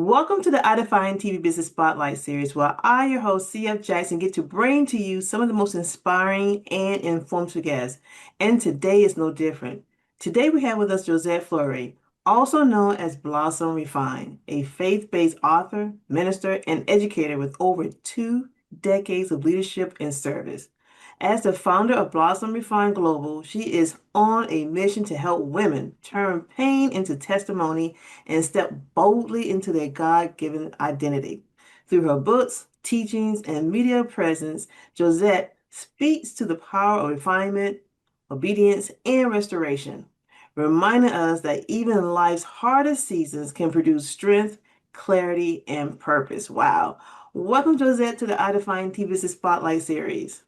Welcome to the Edifying TV Business Spotlight series, where I, your host, CF Jackson, get to bring to you some of the most inspiring and informative guests. And today is no different. Today we have with us Josette Fleury, also known as Blossom Refine, a faith-based author, minister, and educator with over 2 decades of leadership and service. As the founder of Blossom Refine Global, she is on a mission to help women turn pain into testimony and step boldly into their God-given identity. Through her books, teachings, and media presence, Josette speaks to the power of refinement, obedience, and restoration, reminding us that even life's hardest seasons can produce strength, clarity, and purpose. Wow. Welcome, Josette, to the I Define TV Spotlight series.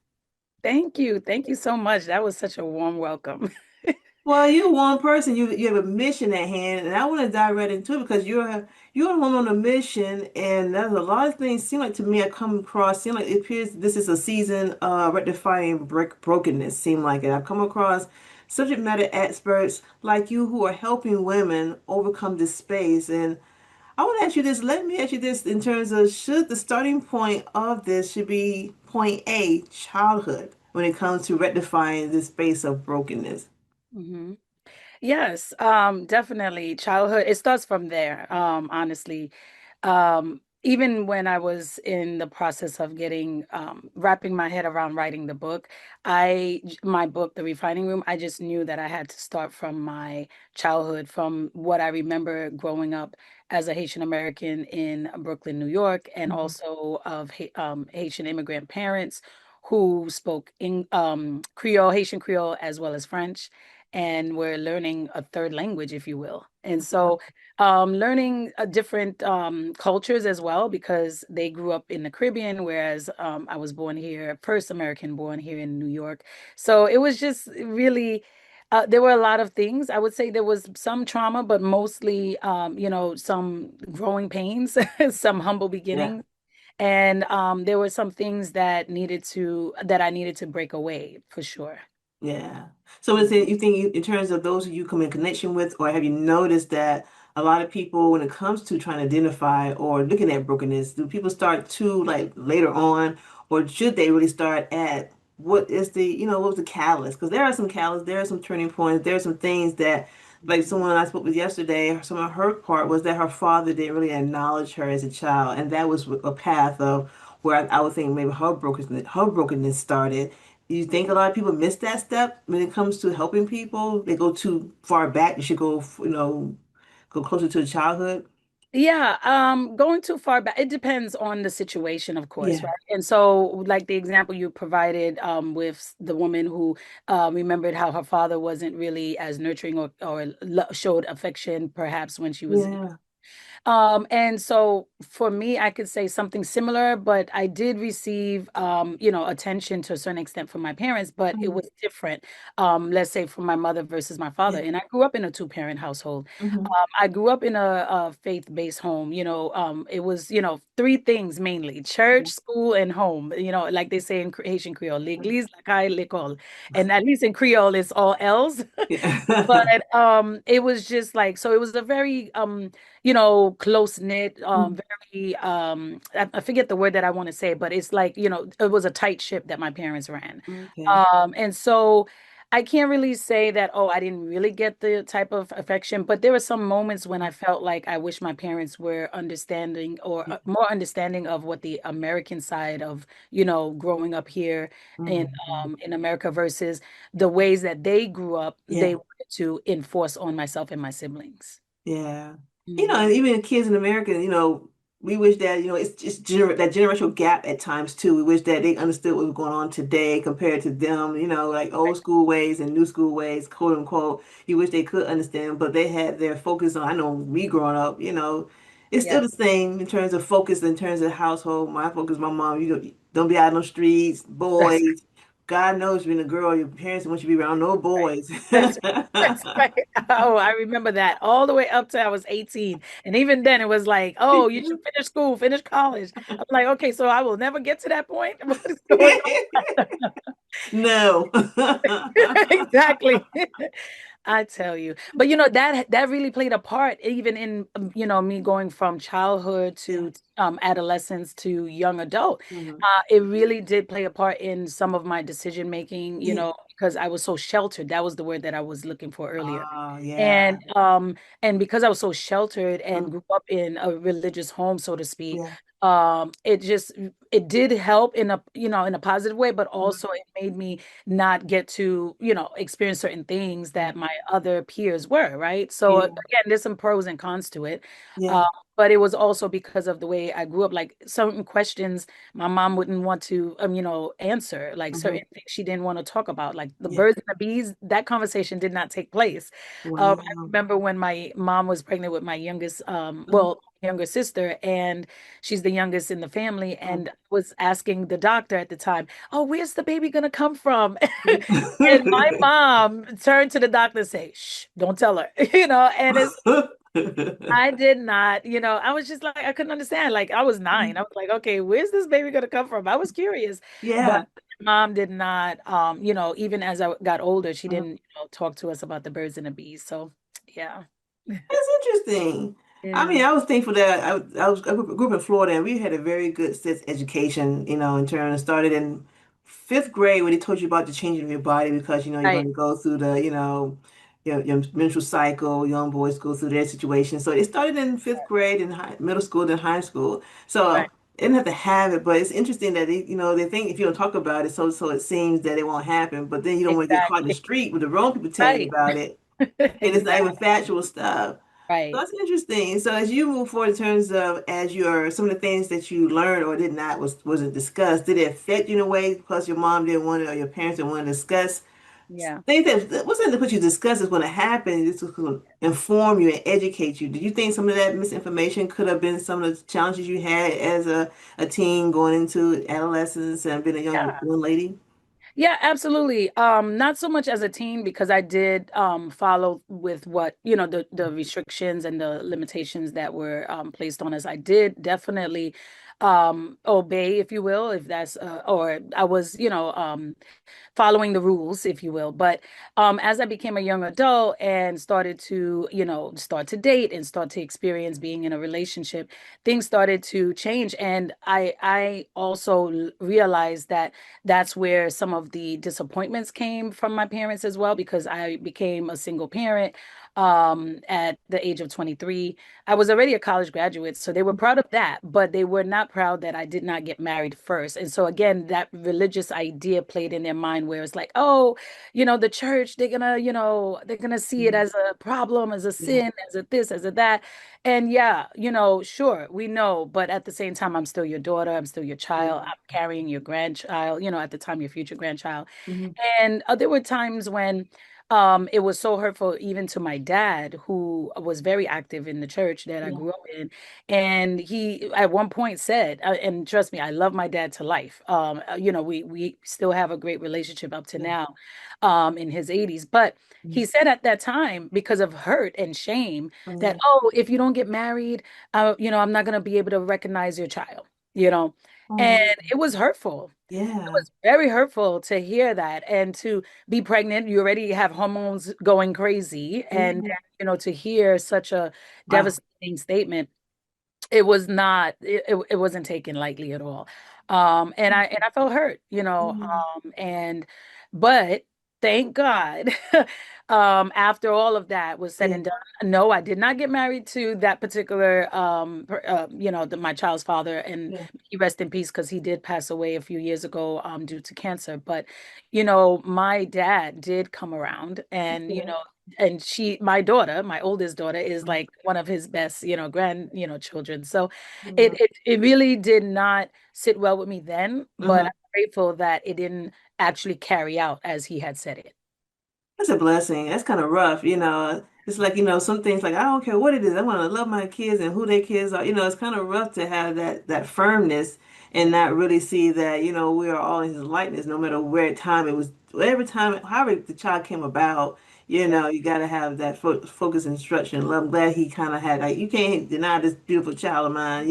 Thank you. Thank you so much. That was such a warm welcome. Well, you're one person. You have a mission at hand, and I want to dive right into it because you're one on a mission, and there's a lot of things seem like to me I come across. Seem like it appears this is a season rectifying brokenness. Seem like it. I've come across subject matter experts like you who are helping women overcome this space. And I want to ask you this. Let me ask you this in terms of should the starting point of this should be point A, childhood, when it comes to rectifying this space of brokenness. Mhm. Yes, definitely. Childhood, it starts from there, honestly. Even when I was in the process of getting wrapping my head around writing the book, my book, The Refining Room, I just knew that I had to start from my childhood, from what I remember growing up as a Haitian American in Brooklyn, New York, and Mhm. also of Haitian immigrant parents who spoke in Creole, Haitian Creole, as well as French, and we're learning a third language, if you will. And so, learning different cultures as well, because they grew up in the Caribbean, whereas I was born here, first American born here in New York. So it was just really, there were a lot of things. I would say there was some trauma, but mostly, some growing pains, some humble Yeah. beginnings. And there were some things that I needed to break away for sure. Yeah. So is it you think in terms of those who you come in connection with, or have you noticed that a lot of people, when it comes to trying to identify or looking at brokenness, do people start to like later on, or should they really start at what is what was the catalyst? Because there are some catalysts, there are some turning points, there are some things that, like someone I spoke with yesterday, some of her part was that her father didn't really acknowledge her as a child, and that was a path of where I would think maybe her brokenness started. You think a lot of people miss that step when it comes to helping people? They go too far back. You should go closer to childhood. Yeah, going too far back, it depends on the situation, of course, right? Yeah. And so, like the example you provided with the woman who remembered how her father wasn't really as nurturing or showed affection, perhaps when she was Yeah. and so for me, I could say something similar, but I did receive, attention to a certain extent from my parents, but it Mhm. was different. Let's say from my mother versus my father. Yeah. And I grew up in a two-parent household. Hmm. I grew up in a faith-based home. It was, three things mainly: church, school, and home. Like they say in Haitian Creole, l'église, la caille, l'école. And at least in Creole, it's all else. Yeah. But it was just like, so it was a very close knit, very I forget the word that I want to say, but it's like, it was a tight ship that my parents ran. Okay. And so I can't really say that, oh, I didn't really get the type of affection, but there were some moments when I felt like I wish my parents were understanding or Yeah. more understanding of what the American side of, growing up here in Mhm. in America versus the ways that they grew up, they Yeah. wanted to enforce on myself and my siblings. Yeah. Mhm. And even kids in America, we wish that, it's just that generational gap at times too. We wish that they understood what was going on today compared to them, like old school ways and new school ways, quote unquote. You wish they could understand, but they had their focus on, I know me growing up, it's still Yeah. the same in terms of focus, in terms of household. My focus, my mom, don't be out on the streets, That's boys. God knows being a girl, your parents want you to be around no right. boys. That's that's right. Oh, I remember that all the way up to I was 18. And even then it was like, oh, you should finish school, finish college. I'm like, okay, so I will never get to that point. What is going on? No. Exactly. I tell you. But that really played a part even in me going from childhood Yeah. to adolescence to young adult. Hmm. It really did play a part in some of my decision making, Yeah. because I was so sheltered. That was the word that I was looking for earlier. Oh, yeah. And because I was so sheltered and Mm, grew up in a religious home, so to speak, yeah. it did help in a positive way, but Mhm. also it made me not get to, experience certain things Yeah. that my other peers were, right? So Yeah. again, there's some pros and cons to it. Yeah. Uh, but it was also because of the way I grew up, like certain questions my mom wouldn't want to, answer, like certain Hmm. things she didn't want to talk about, like the Yeah. birds and the bees, that conversation did not take place. I Wow. remember when my mom was pregnant with my Mhm. younger sister, and she's the youngest in the family, Mm. and was asking the doctor at the time, "Oh, where's the baby gonna come from?" And my mom turned to the doctor and say, "Shh, don't tell her," and I did not, I was just like, I couldn't understand. Like, I was 9. I was like, okay, where's this baby gonna come from? I was curious. But Yeah. mom did not, even as I got older, she Mhm. didn't, talk to us about the birds and the bees. So yeah. That's interesting. I Yeah. mean, I was thankful that I grew up in Florida and we had a very good sex education, in terms started in fifth grade when they told you about the changing of your body because, you're going Right, to go through your menstrual cycle, young boys go through their situation. So it started in fifth grade in middle school, then high school. So right. they didn't have to have it, but it's interesting that they think if you don't talk about it, so it seems that it won't happen. But then you don't want to get caught in the Exactly. street with the wrong people telling you Right. about it and it's not even Exactly. factual stuff. So Right. that's interesting. So as you move forward in terms of as your some of the things that you learned or did not wasn't discussed, did it affect you in a way because your mom didn't want to or your parents didn't want to discuss Yeah. things that wasn't what you discuss is going to happen. This was going to inform you and educate you. Did you think some of that misinformation could have been some of the challenges you had as a teen going into adolescence and being a Yeah. young lady? Yeah, absolutely. Not so much as a teen because I did follow with what, the restrictions and the limitations that were placed on us. I did definitely obey, if you will, if that's or I was, following the rules, if you will. But as I became a young adult and started to, start to date and start to experience being in a relationship, things started to change. And I also realized that that's where some of the disappointments came from my parents as well, because I became a single parent at the age of 23. I was already a college graduate, so they were proud of that, but they were not proud that I did not get married first. And so again, that religious idea played in their mind where it's like, oh, the church, they're gonna see it Mhm. as a problem, as a Yeah. sin, as a this, as a that. And yeah, sure, we know, but at the same time, I'm still your daughter, I'm still your child, Yeah. I'm carrying your grandchild, at the time, your future grandchild. Hmm. And there were times when it was so hurtful even to my dad, who was very active in the church that I Yeah. grew up in. And he at one point said, and trust me, I love my dad to life. We still have a great relationship up to Yeah. now, in his 80s. But Mhm. he said at that time, because of hurt and shame, Oh, that, yeah. oh, if you don't get married, I'm not gonna be able to recognize your child, you know. Oh, And yeah. it was hurtful. It Yeah. was very hurtful to hear that, and to be pregnant. You already have hormones going crazy, and Yeah. to hear such a Wow. devastating statement, it wasn't taken lightly at all. And I felt hurt, Yeah. and but thank God, after all of that was said Yeah. and done, no, I did not get married to that particular my child's father, and Yeah. he rest in peace, because he did pass away a few years ago due to cancer. But my dad did come around, and Okay. my daughter, my oldest daughter, is Mhm. like one of his best, children. So it, Wow. it it really did not sit well with me then, but Mhm. I'm grateful that it didn't actually carry out as he had said it. That's a blessing. That's kind of rough, It's like, some things like I don't care what it is. I want to love my kids and who their kids are. It's kind of rough to have that firmness and not really see that, we are all in his likeness, no matter where time it was, every time, however the child came about, Yeah. you got to have that focus, instruction. Well, I'm glad he kind of had, like, you can't deny this beautiful child of mine.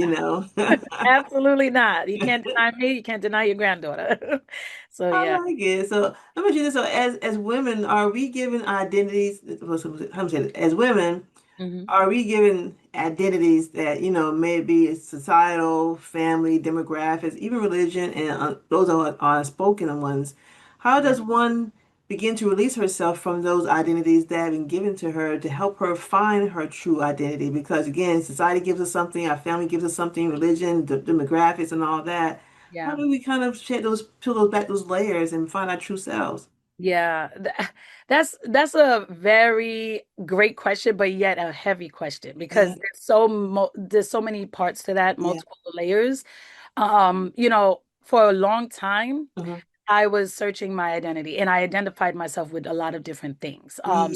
Absolutely not. You can't deny me. You can't deny your granddaughter. So I yeah. like it. So let me ask you this. So as women, are we given identities, how to say it, as women, Hmm. are we given identities that, maybe societal, family, demographics, even religion, and those are unspoken ones? How Yeah. does one begin to release herself from those identities that have been given to her to help her find her true identity? Because again, society gives us something, our family gives us something, religion, demographics, and all that. How Yeah. do we kind of shed those, peel those back, those layers, and find our true selves? Yeah, that's a very great question, but yet a heavy question because Yeah, there's so many parts to that, yeah, multiple layers. For a long time, uh-huh. I was searching my identity and I identified myself with a lot of different things. Yeah,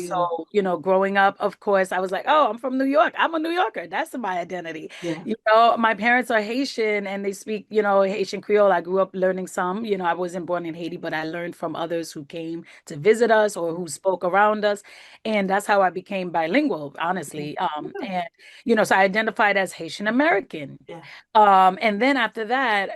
Growing up, of course, I was like, oh, I'm from New York. I'm a New Yorker. That's my identity. yeah, My parents are Haitian and they speak, Haitian Creole. I grew up learning some. I wasn't born in Haiti, but I learned from others who came to visit us or who spoke around us. And that's how I became bilingual, yeah, honestly. yeah, So I identified as Haitian American. yeah. And then after that,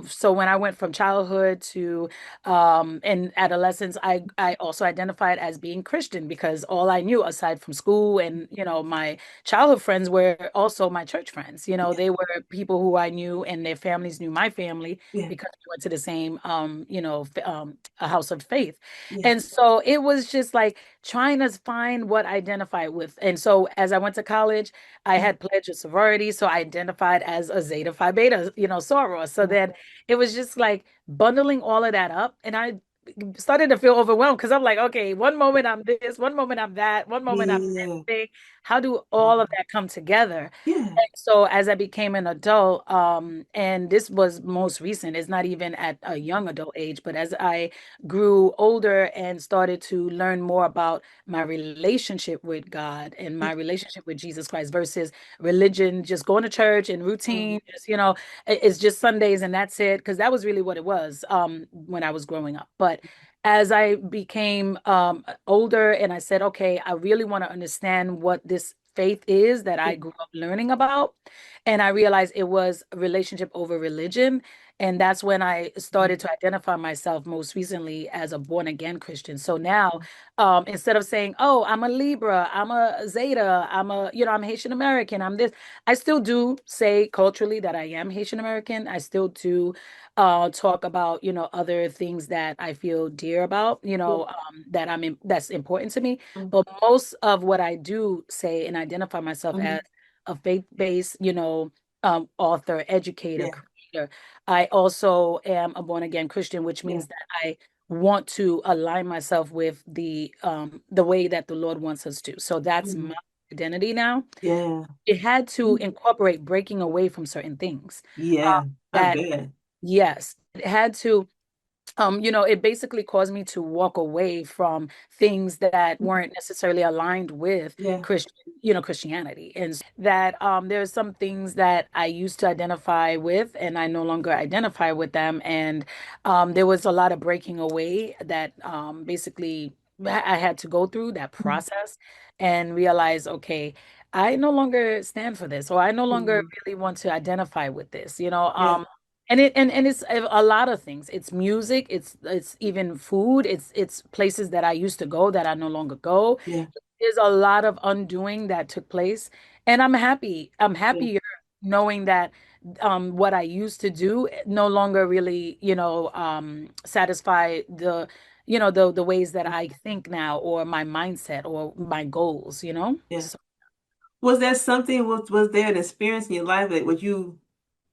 so when I went from childhood to and adolescence, I also identified as being Christian because all I knew aside from school and my childhood friends were also my church friends. Yeah, They were people who I knew and their families knew my family yeah, because we went to the same a house of faith. yeah. And so it was just like trying to find what I identify with. And so as I went to college, I Mm, had pledged a sorority, so I identified as a Zeta Phi Beta, soror. So mm. then it was just like bundling all of that up, and I started to feel overwhelmed because I'm like, okay, one moment I'm this, one moment I'm that, one moment I'm this Yeah, thing. How do all of wow. that come together? Yeah. And so as I became an adult, and this was most recent, it's not even at a young adult age, but as I grew older and started to learn more about my relationship with God and Yeah. my relationship with Jesus Christ versus religion, just going to church and Mm, routine, it's just Sundays and that's it. Because that was really what it was when I was growing up. But as I became older and I said, okay, I really want to understand what this faith is that yeah. I grew up learning about. And I realized it was a relationship over religion. And that's when I Mm, started to identify myself most recently as a born again Christian. So now, instead of saying, oh, I'm a Libra, I'm a Zeta, I'm Haitian American, I'm this, I still do say culturally that I am Haitian American. I still do talk about, other things that I feel dear about, yeah. that's important to me. Mm, But most of what I do say and identify myself as mhm. a faith-based, author, educator, Yeah. creator. I also am a born again Christian, which Yeah. means that I want to align myself with the way that the Lord wants us to. So that's my Mhm. identity now. Yeah. It had to Mm, incorporate breaking away from certain things. yeah. I That bet. yes, it had to it basically caused me to walk away from things that Mhm. weren't necessarily aligned with Yeah. Christianity. And that there's some things that I used to identify with and I no longer identify with them. And there was a lot of breaking away that basically I had to go through that Mhm. process and realize, okay, I no longer stand for this, or I no longer Mhm. really want to identify with this, Yeah. and it's a lot of things. It's music, it's even food, it's places that I used to go that I no longer go. Yeah. There's a lot of undoing that took place, and I'm happy. I'm Yeah. happier knowing that what I used to do no longer really, satisfy the ways that I think now or my mindset or my goals. Yeah. So Was there something, was there an experience in your life that what you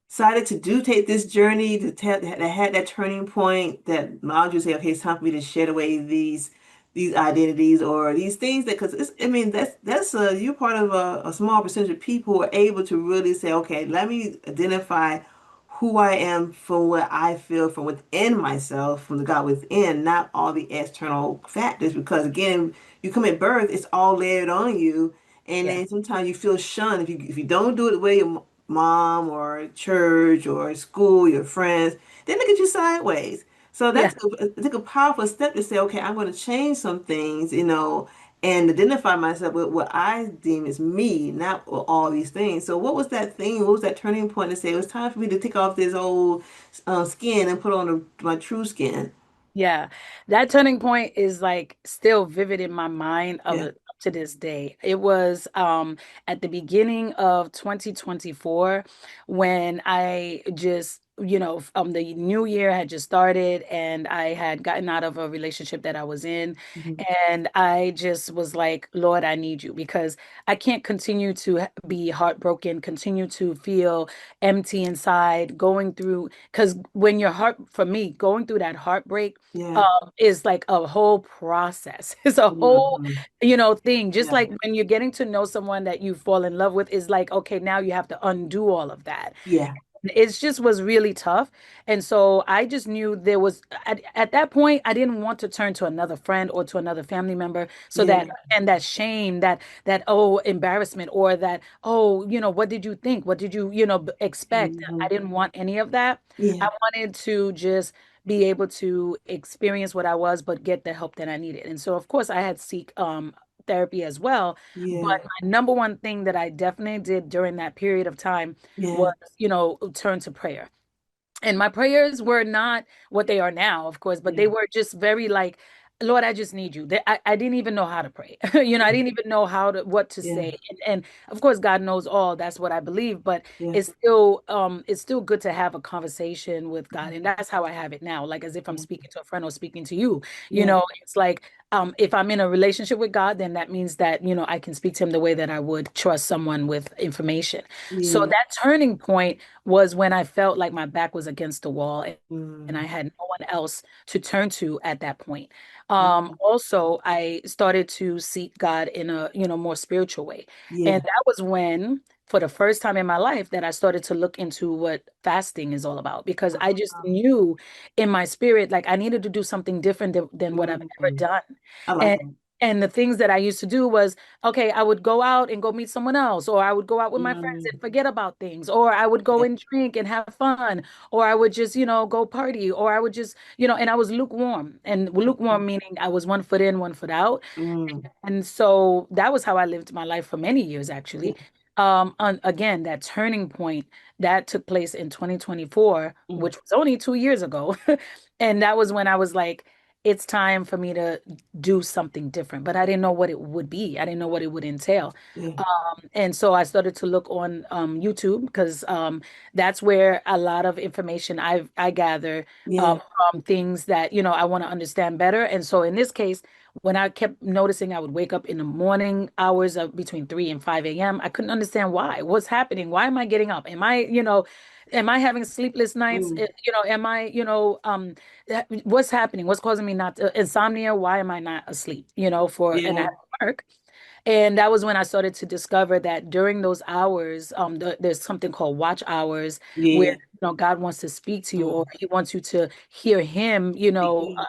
decided to take this journey to tell that had that turning point that allowed you to say, okay, it's time for me to shed away these identities or these things that because I mean that's you're part of a small percentage of people who are able to really say, okay, let me identify who I am from what I feel from within myself, from the God within, not all the external factors. Because again, you come at birth, it's all layered on you, and yeah, then sometimes you feel shunned if you don't do it the way mom or church or school, your friends, they look at you sideways. So Yeah. that's a powerful step to say, okay, I'm going to change some things, and identify myself with what I deem as me, not with all these things. So what was that thing? What was that turning point to say it was time for me to take off this old skin and put on my true skin? Yeah, that turning point is like still vivid in my mind of Yeah. it up to this day. It was at the beginning of 2024 when I just, the new year had just started and I had gotten out of a relationship that I was in. Mhm. And I just was like, Lord, I need you because I can't continue to be heartbroken, continue to feel empty inside, going through, because when your heart, for me, going through that heartbreak, Yeah. is like a whole process. It's a whole, Mhm. thing. Just Yeah. like when you're getting to know someone that you fall in love with, is like, okay, now you have to undo all of that. Yeah. It just was really tough. And so I just knew there was, at that point, I didn't want to turn to another friend or to another family member. So Yeah. that, and that shame, oh, embarrassment, or that, oh, what did you think? What did you, expect? I Mhm. didn't want any of that. I Yeah. wanted to just be able to experience what I was, but get the help that I needed. And so, of course, I had seek therapy as well. Yeah. But my number one thing that I definitely did during that period of time Yeah. was, turn to prayer. And my prayers were not what they are now, of course, but Yeah. they were just very like, Lord, I just need you. I didn't even know how to pray. I Yeah. didn't even know what to Yeah. say. And of course, God knows all. That's what I believe. But Yeah. it's still good to have a conversation with God. And that's how I have it now. Like as if I'm Yeah. speaking to a friend or speaking to you. Yeah. It's like if I'm in a relationship with God, then that means that, I can speak to him the way that I would trust someone with information. So Yeah. that turning point was when I felt like my back was against the wall and I Mm. had no one else to turn to at that point. Mm. Also, I started to seek God in a, more spiritual way. And Yeah. that was when, for the first time in my life, that I started to look into what fasting is all about because I just Uh, knew in my spirit, like I needed to do something different than what I've ever mm. done. I like And that. and the things that I used to do was, okay, I would go out and go meet someone else, or I would go out with my friends Mm. and forget about things, or I would go Yeah. and drink and have fun, or I would just, go party, or I would just, and I was lukewarm. And lukewarm meaning I was one foot in, one foot out. Mm. And so that was how I lived my life for many years, Yeah. actually. Again, that turning point that took place in 2024, Mm. which was only 2 years ago. And that was when I was like, it's time for me to do something different. But I didn't know what it would be. I didn't know what it would entail. Yeah. And so I started to look on YouTube because that's where a lot of information I gather Yeah. from things that, I want to understand better. And so in this case, when I kept noticing I would wake up in the morning hours of between 3 and 5 a.m., I couldn't understand why. What's happening? Why am I getting up? Am I having sleepless nights? Mm. Am I, what's happening? What's causing me not to, insomnia? Why am I not asleep? And I Yeah. have to work. And that was when I started to discover that during those hours, there's something called watch hours where, Yeah. God wants to speak to you or Mm. he wants you to hear him, Yeah.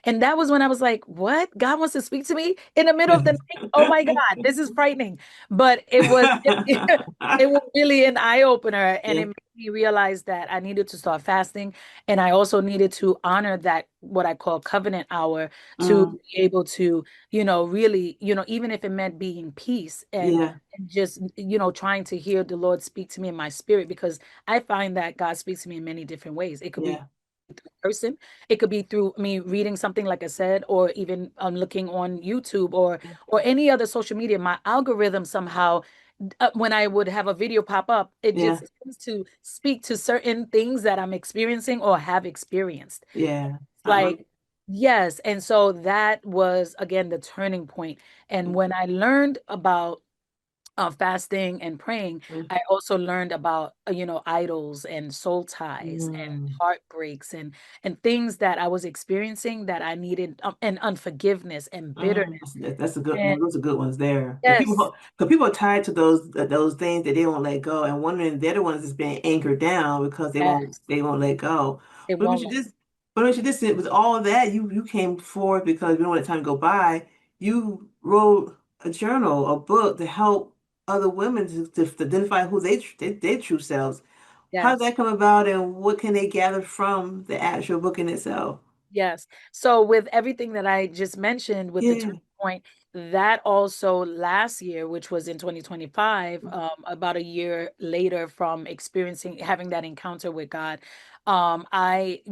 and that was when I was like, what? God wants to speak to me in the middle of the night? Oh my God, this is frightening. But it was really an eye opener and Yeah. it made me realize that I needed to start fasting. And I also needed to honor that, what I call covenant hour, to Mm. be able to really, even if it meant being peace Yeah. and just, trying to hear the Lord speak to me in my spirit, because I find that God speaks to me in many different ways. It could be Yeah. through a person, it could be through me reading something, like I said, or even looking on YouTube or any other social media. My algorithm somehow, when I would have a video pop up, it Yeah. just seems to speak to certain things that I'm experiencing or have experienced. Yeah. I love Like, yes. And so that was, again, the turning point. And it. when I learned about fasting and praying, Mm. I also learned about, idols and soul ties and Mm. heartbreaks and things that I was experiencing that I needed, and unforgiveness and bitterness. Mm. That's a good And one. Those are good ones there. yes, Because people are tied to those things that they won't let go, and wondering they're the ones that's being anchored down because yes, they won't let go. it But when won't you let. just but when you just with all of that, you came forth because you don't let time go by. You wrote a journal, a book to help. other women to identify who their true selves. How did Yes. that come about, and what can they gather from the actual book in itself? Yes. So with everything that I just mentioned with the turning Yeah. point, that also last year, which was in 2025, about a year later from experiencing having that encounter with God, I,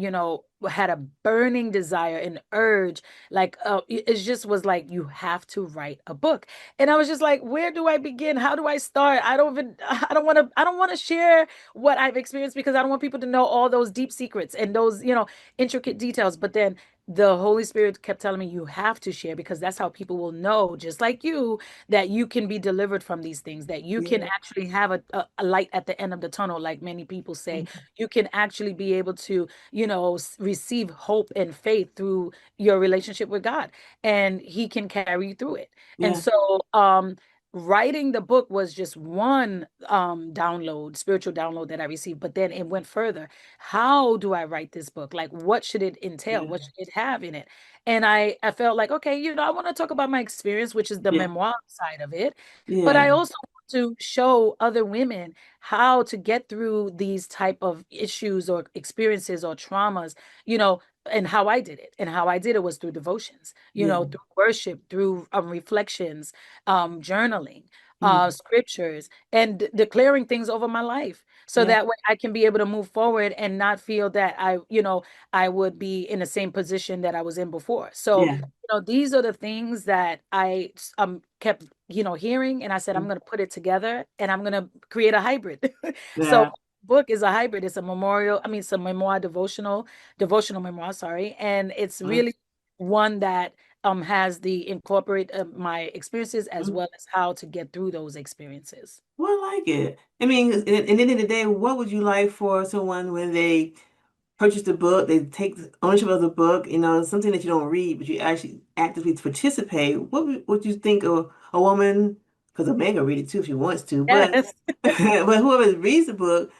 had a burning desire, an urge, like it just was like you have to write a book. And I was just like, where do I begin? How do I start? I don't want to share what I've experienced because I don't want people to know all those deep secrets and those, intricate details. But then the Holy Spirit kept telling me, you have to share because that's how people will know, just like you, that you can be delivered from these things, that you can Yeah. actually have a light at the end of the tunnel, like many people say. Mhm. You can actually be able to, receive hope and faith through your relationship with God, and He can carry you through it. And Yeah. so, writing the book was just one download, spiritual download that I received, but then it went further. How do I write this book? Like, what should it entail? What Yeah. should it have in it? And I felt like, okay, I want to talk about my experience, which is the Yeah. memoir side of it, but Yeah. I also want to show other women how to get through these type of issues or experiences or traumas, you know, and how I did it. And how I did it was through devotions, Yeah. through worship, through reflections, journaling, Mm. scriptures, and declaring things over my life so Yeah. that way I can be able to move forward and not feel that I would be in the same position that I was in before. So, Yeah. these are the things that I kept, hearing, and I said, I'm Mm. going to put it together and I'm going to create a hybrid. So, Yeah. book is a hybrid. It's a memorial, I mean, it's a memoir devotional memoir, sorry. And it's Nice. really one that has the incorporate my experiences as Mm. well as how to get through those experiences. Well, I like it. I mean, at the end of the day, what would you like for someone when they purchase the book, they take ownership of the book, something that you don't read, but you actually actively participate? What would you think of a woman, because a man can read it too if she wants to, but Yes. but whoever reads the book,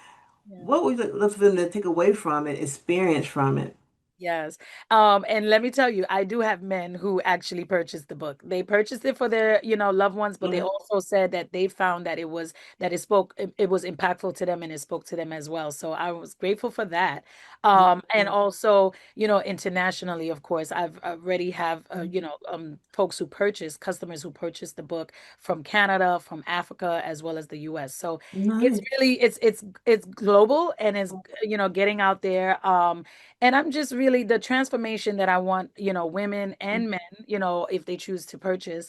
Yeah. what would you love for them to take away from it, experience from it? Yes. And let me tell you, I do have men who actually purchased the book. They purchased it for their, loved ones, but they Yeah. also said that they found that it was impactful to them and it spoke to them as well. So I was grateful for that. And also, internationally, of course, I've already have, folks who purchase, customers who purchase the book from Canada, from Africa, as well as the US. So it's Nice. really, it's global and it's, getting out there. And I'm just really the transformation that I want, women and men, if they choose to purchase,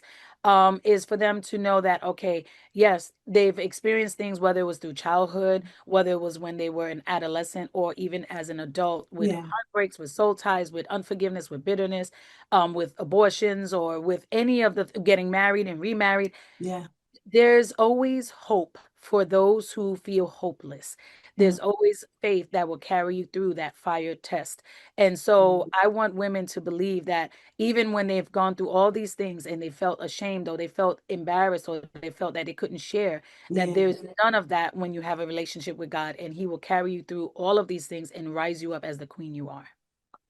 is for them to know that, okay, yes, they've experienced things, whether it was through childhood, whether it was when they were an adolescent, or even as an adult, with Yeah. heartbreaks, with soul ties, with unforgiveness, with bitterness, with abortions, or with any of the getting married and remarried. Yeah. There's always hope for those who feel hopeless. Yeah. There's always faith that will carry you through that fire test. And so I want women to believe that even when they've gone through all these things and they felt ashamed or they felt embarrassed or they felt that they couldn't share, that Yeah. there's none of that when you have a relationship with God, and He will carry you through all of these things and rise you up as the queen you are.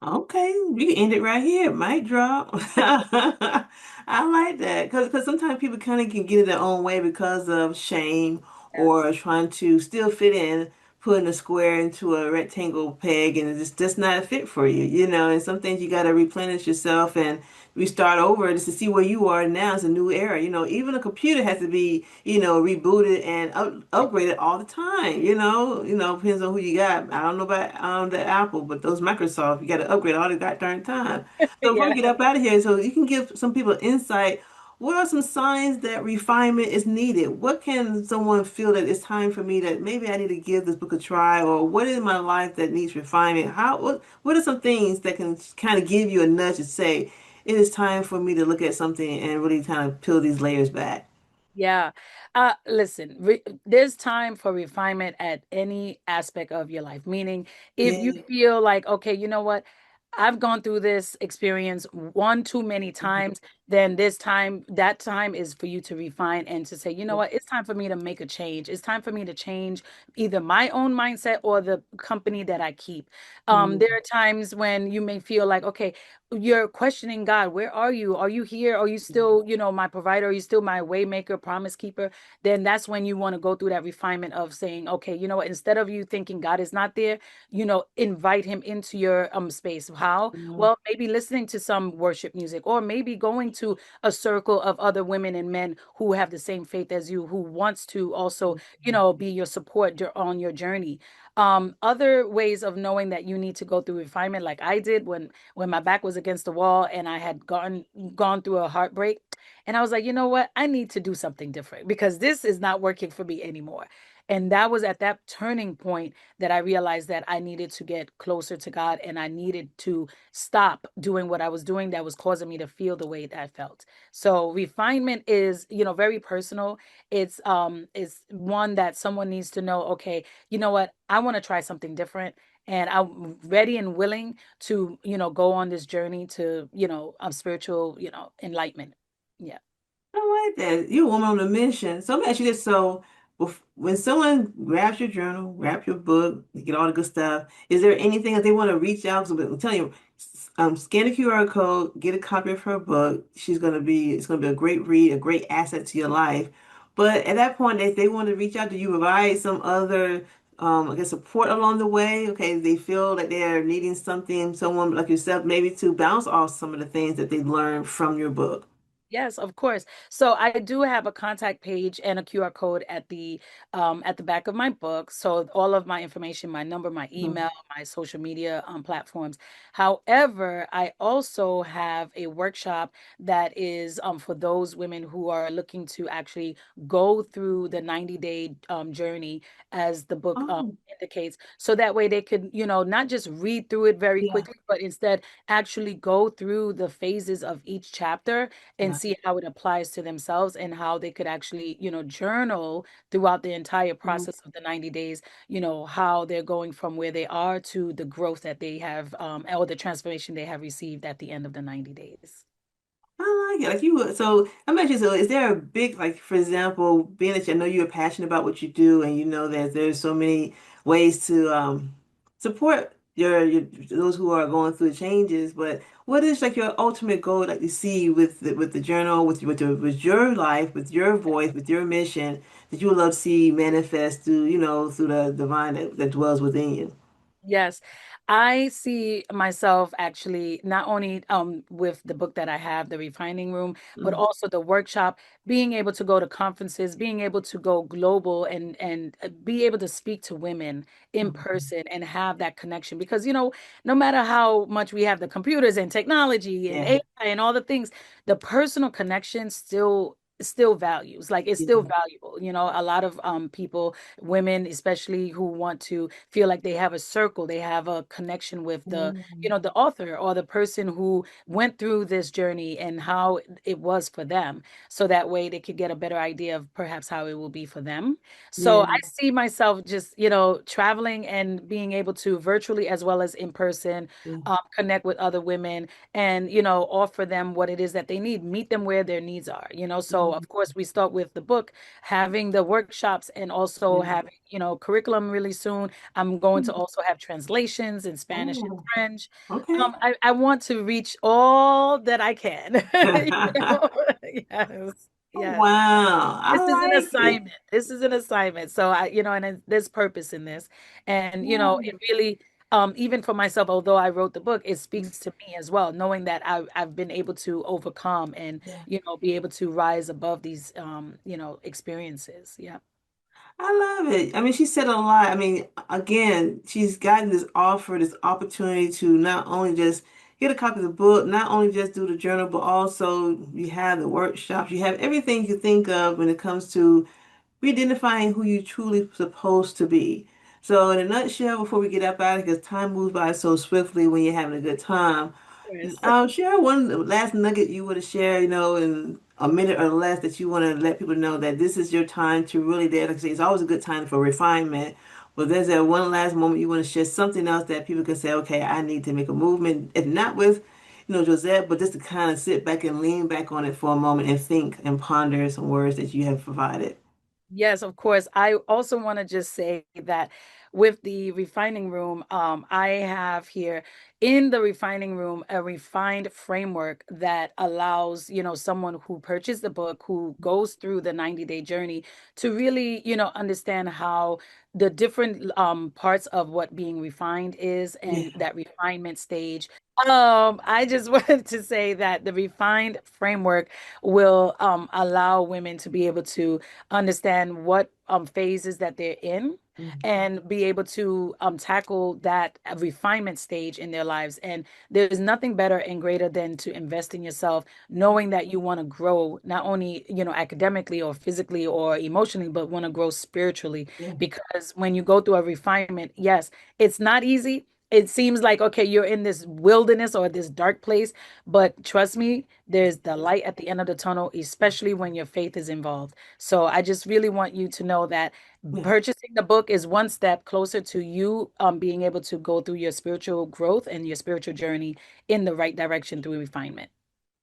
Okay, we can end it right here. Mic drop. I like that because sometimes people kind of can get in their own way because of shame Yes. or trying to still fit in, putting a square into a rectangle peg, and it's just not a fit for you. And some things you got to replenish yourself and restart over just to see where you are now. It's a new era. Even a computer has to be, rebooted and upgraded all the time. Depends on who you got. I don't know about the Apple, but those Microsoft, you got to upgrade all the goddamn time. So before we Yeah. get up out of here, so you can give some people insight. What are some signs that refinement is needed? What can someone feel that it's time for me that maybe I need to give this book a try, or what in my life that needs refinement? What are some things that can kind of give you a nudge to say it is time for me to look at something and really kind of peel these layers back? Yeah. Listen, there's time for refinement at any aspect of your life. Meaning, if you Yeah. feel like, okay, you know what? I've gone through this experience one too many times. then that time is for you to refine and to say, you know Yeah. what, it's time for me to make a change. It's time for me to change either my own mindset or the company that I keep. There Mm, are times when you may feel like, okay, you're questioning God. Where are you? Are you here? Are you still, my provider? Are you still my way maker, promise keeper? Then that's when you want to go through that refinement of saying, okay, you know what, instead of you thinking God is not there, invite him into your space. How? mm, Well, maybe listening to some worship music, or maybe going to a circle of other women and men who have the same faith as you, who wants to also, be your support on your journey. Other ways of knowing that you need to go through refinement, like I did when my back was against the wall and I had gone through a heartbreak. And I was like, you know what? I need to do something different because this is not working for me anymore. And that was at that turning point that I realized that I needed to get closer to God and I needed to stop doing what I was doing that was causing me to feel the way that I felt. So refinement is, very personal. It's one that someone needs to know, okay, you know what? I want to try something different and I'm ready and willing to, go on this journey to, spiritual, enlightenment. Yeah. I like that. You're a woman on a mission. So let me ask you this. So when someone grabs your journal, grabs your book, you get all the good stuff, is there anything that they want to reach out? So I'm telling you, scan the QR code, get a copy of her book. It's gonna be a great read, a great asset to your life. But at that point, if they want to reach out, do you provide some other, I guess, support along the way? Okay, they feel that they're needing something, someone like yourself, maybe to bounce off some of the things that they learned from your book. Yes, of course. So I do have a contact page and a QR code at the back of my book. So all of my information, my number, my email, my social media platforms. However, I also have a workshop that is for those women who are looking to actually go through the 90-day journey as the book Oh, indicates. So that way they could, not just read through it very yeah, quickly, but instead actually go through the phases of each chapter and yeah. see how it applies to themselves and how they could actually, journal throughout the entire Mhm. process of the 90 days, how they're going from where they are to the growth that they have, or the transformation they have received at the end of the 90 days. I like it. Like you would. So I'm actually, so is there a big, like, for example, being that I know you're passionate about what you do and you know that there's so many ways to support your those who are going through changes, but what is like your ultimate goal like you see with the journal, with your life, with your voice, with your mission that you would love to see manifest through, through the divine that dwells within you? Yes, I see myself actually not only with the book that I have, The Refining Room, but Mm, also the workshop, being able to go to conferences, being able to go global and be able to speak to women in mm. person and have that connection. Because no matter how much we have the computers and technology and Yeah, AI and all the things, the personal connection still values, like it's still yeah. valuable. A lot of people, women especially, who want to feel like they have a circle, they have a connection with the Mm, the author or the person who went through this journey and how it was for them, so that way they could get a better idea of perhaps how it will be for them. So I yeah, see myself just traveling and being able to virtually as well as in person yeah. connect with other women and offer them what it is that they need, meet them where their needs are. So Mm, of course we start with the book, having the workshops, and also yeah. having curriculum really soon. I'm going to Mm. also have translations in Spanish and Oh, French. okay. I want to reach all that I can. Yes, yes. Wow, This is an I like it. assignment. This is an assignment. So there's purpose in this. And, Yeah, it really, even for myself, although I wrote the book, it speaks to me as well, knowing that I've been able to overcome and, yeah. be able to rise above these, experiences. Yeah. I love it. I mean, she said a lot. I mean, again, she's gotten this offer, this opportunity to not only just get a copy of the book, not only just do the journal, but also you have the workshops, you have everything you think of when it comes to re-identifying who you truly supposed to be. So, in a nutshell, before we get up out of here, because time moves by so swiftly when you're having a good time, Yes. share one last nugget you would have shared, in a minute or less that you want to let people know that this is your time to really dare. Like I say, it's always a good time for refinement. But there's that one last moment you want to share something else that people can say, okay, I need to make a movement. If not with Josette, but just to kind of sit back and lean back on it for a moment and think and ponder some words that you have provided. Yes, of course. I also want to just say that with the refining room, I have here in the refining room a refined framework that allows, someone who purchased the book, who goes through the 90-day journey to really, understand how the different parts of what being refined is and Yeah. that refinement stage. I just wanted to say that the refined framework will allow women to be able to understand what phases that they're in Mhm. and be able to tackle that refinement stage in their lives. And there's nothing better and greater than to invest in yourself, knowing that you want to grow not only, academically or physically or emotionally, but want to grow spiritually. Yeah. Because when you go through a refinement, yes, it's not easy. It seems like, okay, you're in this wilderness or this dark place, but trust me, there's the light at the end of the tunnel, especially when your faith is involved. So I just really want you to know that Yeah. purchasing the book is one step closer to you being able to go through your spiritual growth and your spiritual journey in the right direction through refinement.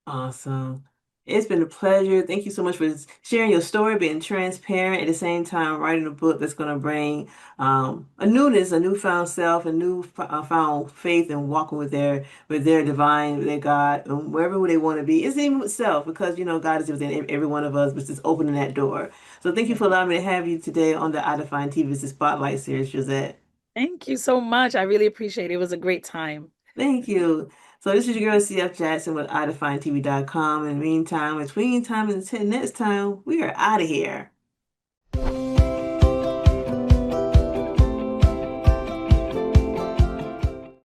Awesome. It's been a pleasure. Thank you so much for sharing your story, being transparent at the same time, writing a book that's going to bring a newness, a newfound self, a new found faith, and walking with their divine, with their God, and wherever they want to be. It's even with self, because God is within every one of us, but just opening that door. So thank you Yeah. for allowing me to have you today on the I Define TV Business Spotlight series, Josette. Thank you so much. I really appreciate it. It was a great time. Thank you. So this is your girl CF Jackson with iDefineTV.com. In the meantime, between time and until next time, we are out of here.